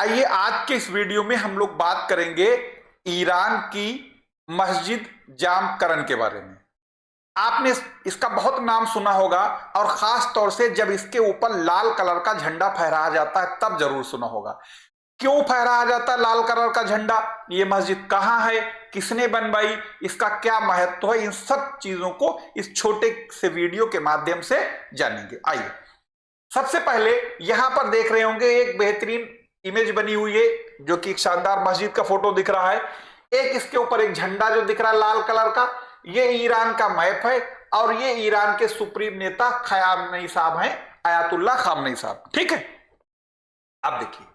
आइए आज के इस वीडियो में हम लोग बात करेंगे ईरान की मस्जिद जामकरन के बारे में। आपने इसका बहुत नाम सुना होगा और खास तौर से जब इसके ऊपर लाल कलर का झंडा फहराया जाता है तब जरूर सुना होगा। क्यों फहराया जाता है लाल कलर का झंडा, ये मस्जिद कहां है, किसने बनवाई, इसका क्या महत्व है, इन सब चीजों को इस छोटे से वीडियो के माध्यम से जानेंगे। आइए सबसे पहले यहां पर देख रहे होंगे एक बेहतरीन इमेज बनी हुई है जो कि एक शानदार मस्जिद का फोटो दिख रहा है। एक इसके ऊपर एक झंडा जो दिख रहा है लाल कलर का, ये ईरान का मैप है और ये ईरान के सुप्रीम नेता खयामनई साहब हैं, आयतुल्लाह खामनई साहब। ठीक है, अब देखिए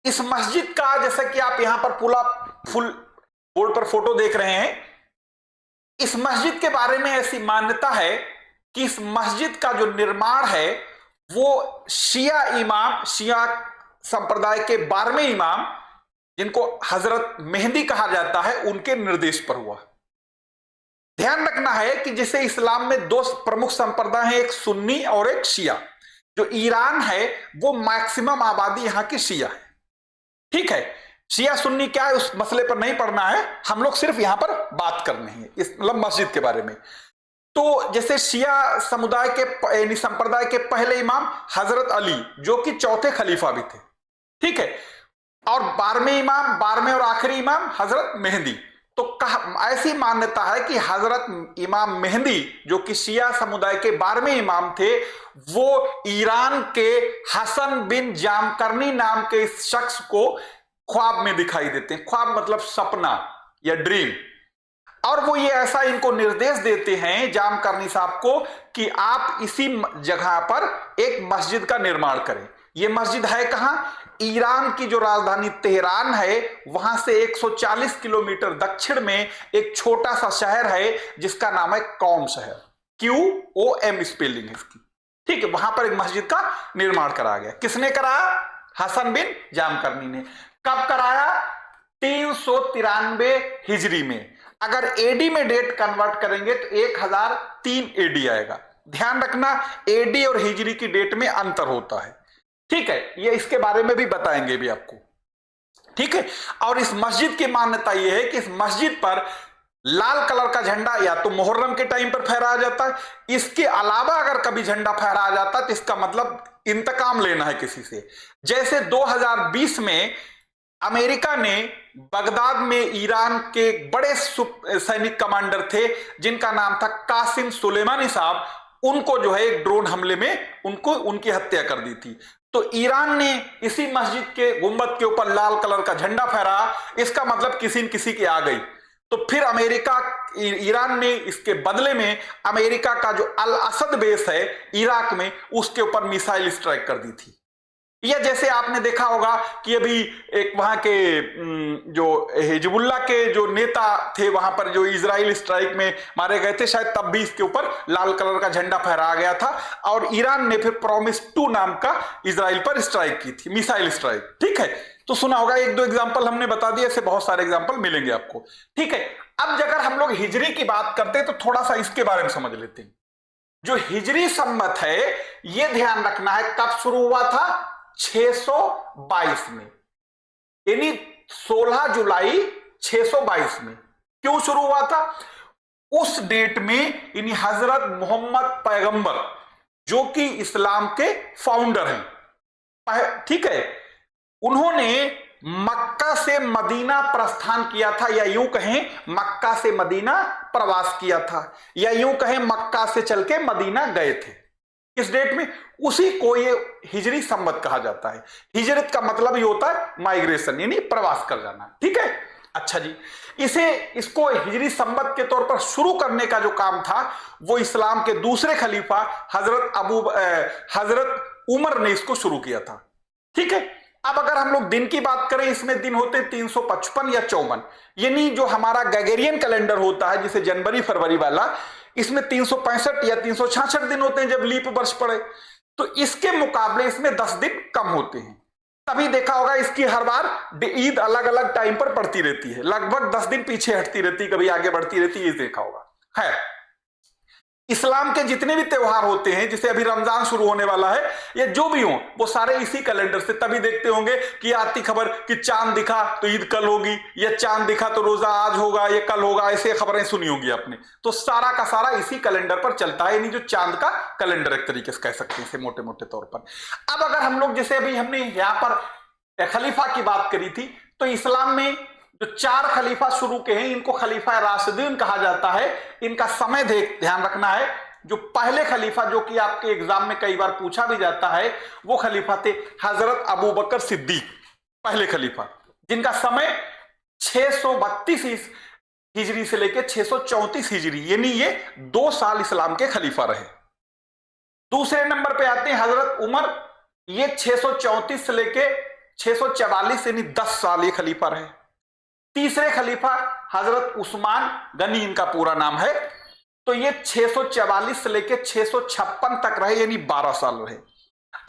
इस मस्जिद का, जैसा कि आप यहां पर पूरा फुल बोर्ड पर फोटो देख रहे हैं, इस मस्जिद के बारे में ऐसी मान्यता है कि इस मस्जिद का जो निर्माण है वो शिया इमाम, शिया संप्रदाय के 12वें इमाम जिनको हजरत मेहंदी कहा जाता है, उनके निर्देश पर हुआ। ध्यान रखना है कि जैसे इस्लाम में दो प्रमुख संप्रदाय हैं, एक सुन्नी और एक शिया। जो ईरान है वो मैक्सिमम आबादी यहां की शिया है। ठीक है, शिया सुन्नी क्या है उस मसले पर नहीं पढ़ना है, हम लोग सिर्फ यहां पर बात करनी है इस मतलब मस्जिद के बारे में। तो जैसे शिया समुदाय के यानी संप्रदाय के पहले इमाम हजरत अली जो कि चौथे खलीफा भी थे। ठीक है, और 12वें इमाम, 12वें और आखिरी इमाम हजरत मेहंदी। तो ऐसी मान्यता है कि हजरत इमाम मेहंदी जो कि शिया समुदाय के 12वें इमाम थे, वो ईरान के हसन बिन जामकरनी नाम के इस शख्स को ख्वाब में दिखाई देते हैं। ख्वाब मतलब सपना या ड्रीम। और वो ये ऐसा इनको निर्देश देते हैं जामकरनी साहब को कि आप इसी जगह पर एक मस्जिद का निर्माण करें। ये मस्जिद है कहां? ईरान की जो राजधानी तेहरान है वहां से 140 किलोमीटर दक्षिण में एक छोटा सा शहर है जिसका नाम है कौम शहर। QOM स्पेलिंग है इसकी। ठीक है, वहां पर एक मस्जिद का निर्माण कराया गया। किसने कराया? हसन बिन जामकरनी ने। कब कराया? 393 हिजरी में। अगर एडी में डेट कन्वर्ट करेंगे तो 1003 एडी आएगा। ध्यान रखना एडी और हिजरी की डेट में अंतर होता है। ठीक है, ये इसके बारे में भी बताएंगे भी आपको। ठीक है, और इस मस्जिद की मान्यता यह है कि इस मस्जिद पर लाल कलर का झंडा या तो मुहर्रम के टाइम पर फहराया जाता है, इसके अलावा अगर कभी झंडा फहराया जाता है तो इसका मतलब इंतकाम लेना है किसी से। जैसे 2020 में अमेरिका ने बगदाद में ईरान के बड़े सैनिक कमांडर थे जिनका नाम था कासिम सुलेमानी साहब, उनको जो है एक ड्रोन हमले में उनकी हत्या कर दी थी। तो ईरान ने इसी मस्जिद के गुंबद के ऊपर लाल कलर का झंडा फहराया, इसका मतलब किसी न किसी की आ गई। तो फिर ईरान ने इसके बदले में अमेरिका का जो अल असद बेस है इराक में, उसके ऊपर मिसाइल स्ट्राइक कर दी थी। या जैसे आपने देखा होगा कि अभी एक वहां के जो हिजबुल्लाह के जो नेता थे वहां पर जो इजराइल स्ट्राइक में मारे गए थे, शायद तब भी इसके ऊपर लाल कलर का झंडा फहराया गया था। और ईरान ने फिर प्रॉमिस 2 नाम का इजराइल पर स्ट्राइक की थी, मिसाइल स्ट्राइक। ठीक है, तो सुना होगा, एक दो एग्जाम्पल हमने बता दिए, ऐसे बहुत सारे एग्जाम्पल मिलेंगे आपको। ठीक है, अब अगर हम लोग हिजरी की बात करते हैं तो थोड़ा सा इसके बारे में समझ लेते हैं। जो हिजरी सम्मत है यह ध्यान रखना है कब शुरू हुआ था? 622 में, यानी 16 जुलाई 622 में। क्यों शुरू हुआ था? उस डेट में यानी हजरत मोहम्मद पैगंबर जो कि इस्लाम के फाउंडर हैं, ठीक है, उन्होंने मक्का से मदीना प्रस्थान किया था, या यूं कहें मक्का से मदीना प्रवास किया था, या यूं कहें मक्का से चल के मदीना गए थे। इस डेट में उसी को ये हिजरी सम्मत कहा जाता है। हिजरत का मतलब ये होता है माइग्रेशन, यानी प्रवास कर जाना। ठीक है, अच्छा जी, इसको हिजरी सम्मत के तौर पर शुरू करने का जो काम था वो इस्लाम के दूसरे खलीफा हजरत उमर ने इसको शुरू किया था। ठीक है, अब अगर हम लोग दिन की बात करें, इसमें दिन होते 355 या 54, यानी जो हमारा गैगेरियन कैलेंडर होता है जिसे जनवरी फरवरी वाला, इसमें 365 या 366 दिन होते हैं जब लीप वर्ष पड़े। तो इसके मुकाबले इसमें 10 दिन कम होते हैं। तभी देखा होगा इसकी हर बार ईद अलग अलग टाइम पर पड़ती रहती है, लगभग 10 दिन पीछे हटती रहती, कभी आगे बढ़ती रहती है, ये देखा होगा। है इस्लाम के जितने भी त्योहार होते हैं, जैसे अभी रमजान शुरू होने वाला है, या जो भी हो, वो सारे इसी कैलेंडर से। तभी देखते होंगे कि आती खबर कि चांद दिखा तो ईद कल होगी, या चांद दिखा तो रोजा आज होगा, ये कल होगा, ऐसे खबरें सुनी होंगी आपने। तो सारा का सारा इसी कैलेंडर पर चलता है, यानी जो चांद का कैलेंडर एक तरीके से कह सकते हैं इसे मोटे मोटे तौर पर। अब अगर हम लोग, जैसे अभी हमने यहां पर खलीफा की बात करी थी, तो इस्लाम में जो 4 खलीफा शुरू के हैं, इनको खलीफा राशिदीन कहा जाता है। इनका समय ध्यान रखना है। जो पहले खलीफा, जो कि आपके एग्जाम में कई बार पूछा भी जाता है, वो खलीफा थे हजरत अबू बकर सिद्दीक, पहले खलीफा, जिनका समय 632 हिजरी से लेकर 634 हिजरी, यानी ये 2 साल इस्लाम के खलीफा रहे। दूसरे नंबर पे आते हैं हजरत उमर, ये 634 से लेकर 644, यानी 10 साल ये खलीफा रहे। तीसरे खलीफा हजरत उस्मान गनी, इनका पूरा नाम है, तो ये 644 से लेकर 656 तक रहे, यानी 12 साल रहे।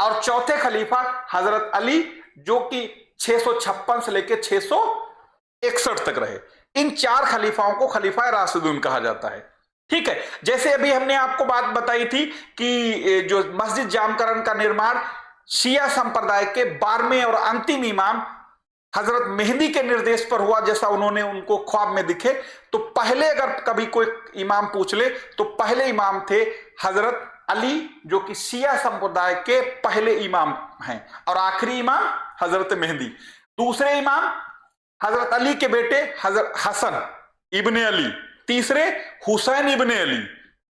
और चौथे खलीफा हजरत अली, जो कि 656 से लेकर 661 तक रहे। इन 4 खलीफाओं को खलीफा राशिदून कहा जाता है। ठीक है, जैसे अभी हमने आपको बात बताई थी कि जो मस्जिद जामकरन का निर्माण शिया संप्रदाय के 12वें और अंतिम इमाम हजरत मेहदी के निर्देश पर हुआ, जैसा उन्होंने उनको ख्वाब में दिखे। तो पहले अगर कभी कोई इमाम पूछ ले, तो पहले इमाम थे हजरत अली, जो कि शिया संप्रदाय के पहले इमाम हैं, और आखिरी इमाम हजरत मेहदी। दूसरे इमाम हजरत अली के बेटे हजरत हसन इब्ने अली। तीसरे हुसैन इब्ने अली,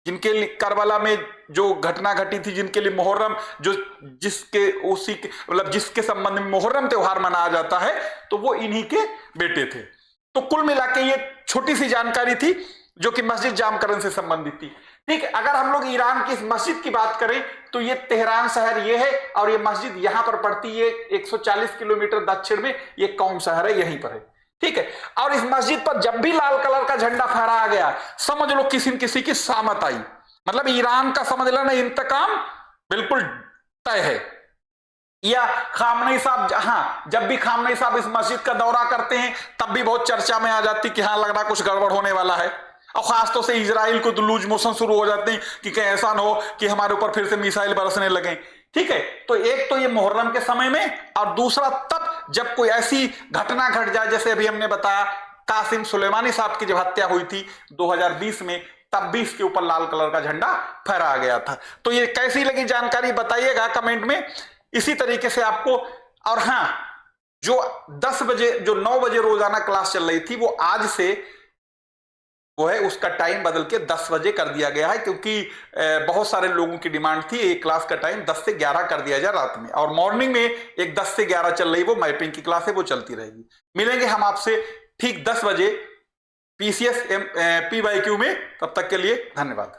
जिनके लिए करबला में जो घटना घटी थी, जिनके लिए मुहर्रम, जो जिसके उसी के मतलब जिसके संबंध में मुहर्रम त्योहार मनाया जाता है, तो वो इन्हीं के बेटे थे। तो कुल मिला के ये छोटी सी जानकारी थी जो कि मस्जिद जामकरन से संबंधित थी। ठीक है, अगर हम लोग ईरान की इस मस्जिद की बात करें, तो ये तेहरान शहर ये है, और ये मस्जिद यहां पर पड़ती है 140 किलोमीटर दक्षिण में, ये कौम शहर है, यहीं पर है। ठीक है, और इस मस्जिद पर जब भी लाल कलर का झंडा फहराया गया, समझ लो किसी न किसी की सामत आई। मतलब ईरान का समझ लेना इंतकाम बिल्कुल तय है। या खामनेई साहब, हाँ, जब भी खामनेई साहब इस मस्जिद का दौरा करते हैं, तब भी बहुत चर्चा में आ जाती कि हाँ, लग रहा कुछ गड़बड़ होने वाला है। और खासतौर से इजराइल को तो लूज मोशन शुरू हो जाते हैं कि कहीं ऐसा ना हो कि हमारे ऊपर फिर से मिसाइल बरसने लगे। ठीक है, तो एक तो ये मुहर्रम के समय में, और दूसरा तब जब कोई ऐसी घटना घट जाए, जैसे अभी हमने बताया कासिम सुलेमानी साहब की जब हत्या हुई थी 2020 में, तब भी इसके ऊपर लाल कलर का झंडा फहराया गया था। तो ये कैसी लगी जानकारी बताइएगा कमेंट में। इसी तरीके से आपको, और हाँ, जो 10 बजे, जो 9 बजे रोजाना क्लास चल रही थी, वो आज से वो है, उसका टाइम बदल के 10 बजे कर दिया गया है, क्योंकि बहुत सारे लोगों की डिमांड थी एक क्लास का टाइम 10 से 11 कर दिया जाए रात में, और मॉर्निंग में एक 10 से 11 चल रही वो मैपिंग की क्लास है, वो चलती रहेगी। मिलेंगे हम आपसे ठीक 10 बजे PCS PYQ में। तब तक के लिए धन्यवाद।